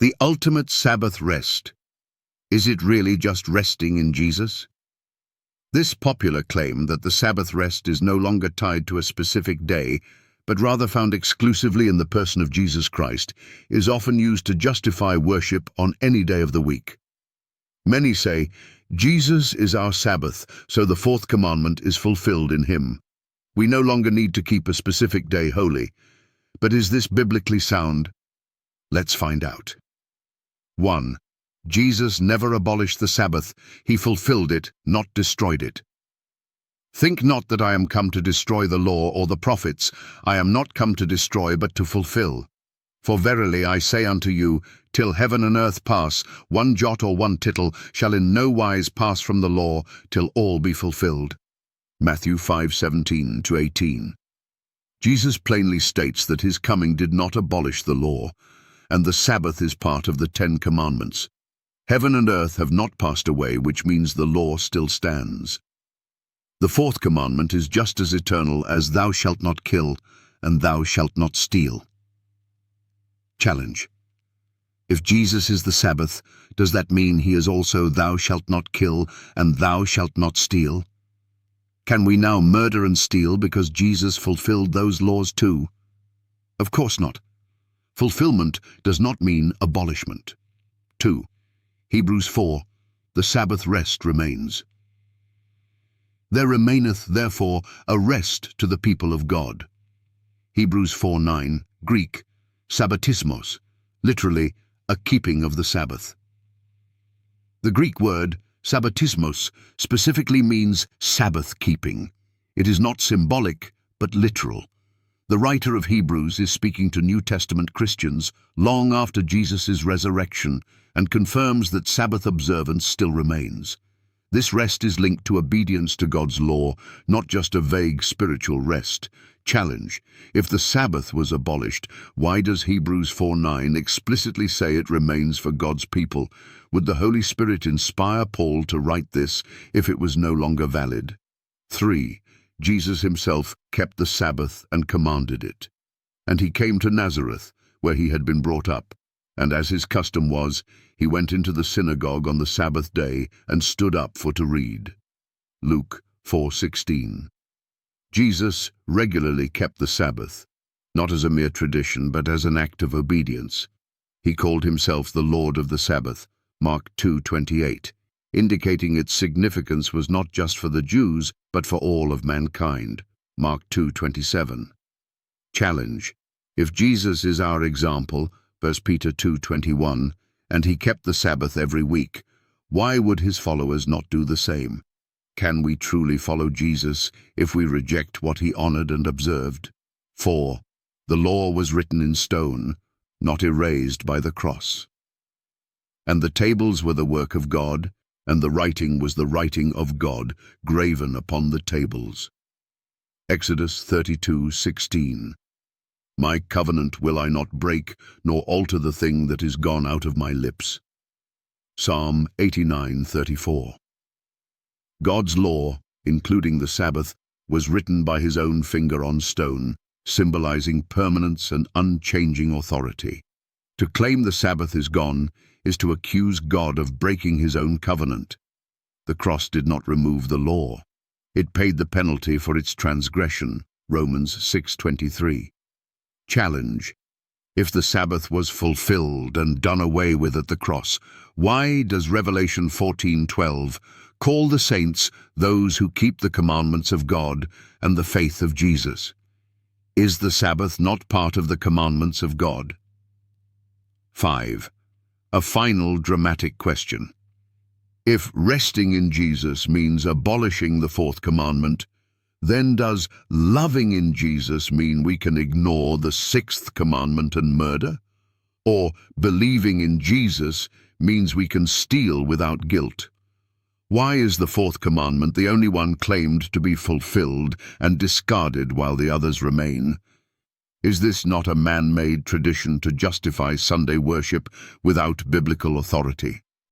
The ultimate Sabbath rest. Is it really just resting in Jesus? This popular claim that the Sabbath rest is no longer tied to a specific day, but rather found exclusively in the person of Jesus Christ, is often used to justify worship on any day of the week. Many say, Jesus is our Sabbath, so the Fourth Commandment is fulfilled in him. We no longer need to keep a specific day holy. But is this biblically sound? Let's find out. 1. Jesus never abolished the Sabbath. He fulfilled it, not destroyed it. Think not that I am come to destroy the law or the prophets. I am not come to destroy, but to fulfill. For verily I say unto you, till heaven and earth pass, one jot or one tittle shall in no wise pass from the law, till all be fulfilled. Matthew 5:17-18. Jesus plainly states that his coming did not abolish the law, and the Sabbath is part of the 10 Commandments. Heaven and earth have not passed away, which means the law still stands. The Fourth Commandment is just as eternal as thou shalt not kill and thou shalt not steal. Challenge. If Jesus is the Sabbath, does that mean he is also thou shalt not kill and thou shalt not steal? Can we now murder and steal because Jesus fulfilled those laws too? Of course not. Fulfillment does not mean abolishment. 2. Hebrews 4. The Sabbath rest remains. There remaineth therefore a rest to the people of God. Hebrews 4:9, Greek, sabbatismos, literally, a keeping of the Sabbath. The Greek word sabbatismos specifically means Sabbath keeping. It is not symbolic, but literal. The writer of Hebrews is speaking to New Testament Christians long after Jesus' resurrection and confirms that Sabbath observance still remains. This rest is linked to obedience to God's law, not just a vague spiritual rest. Challenge. If the Sabbath was abolished, why does Hebrews 4:9 explicitly say it remains for God's people? Would the Holy Spirit inspire Paul to write this if it was no longer valid? 3. Jesus himself kept the Sabbath and commanded it. And he came to Nazareth, where he had been brought up, and as his custom was, he went into the synagogue on the Sabbath day and stood up for to read. Luke 4:16. Jesus regularly kept the Sabbath, not as a mere tradition, but as an act of obedience. He called himself the Lord of the Sabbath, Mark 2:28, indicating its significance was not just for the Jews, but for all of mankind, Mark 2:27. Challenge. If Jesus is our example, 1 Peter 2:21, and he kept the Sabbath every week, why would his followers not do the same? Can we truly follow Jesus if we reject what he honored and observed? 4. The law was written in stone, not erased by the cross. And the tables were the work of God, and the writing was the writing of God, graven upon the tables. Exodus 32:16. My covenant will I not break, nor alter the thing that is gone out of my lips. Psalm 89:34. God's law, including the Sabbath, was written by his own finger on stone, symbolizing permanence and unchanging authority. To claim the Sabbath is gone is to accuse God of breaking his own covenant. The cross did not remove the law. It paid the penalty for its transgression, Romans 6:23. Challenge. If the Sabbath was fulfilled and done away with at the cross, why does Revelation 14:12 call the saints those who keep the commandments of God and the faith of Jesus? Is the Sabbath not part of the commandments of God? 5. A final dramatic question. If resting in Jesus means abolishing the Fourth Commandment, then does loving in Jesus mean we can ignore the Sixth Commandment and murder? Or believing in Jesus means we can steal without guilt? Why is the Fourth Commandment the only one claimed to be fulfilled and discarded while the others remain? Is this not a man-made tradition to justify Sunday worship without biblical authority?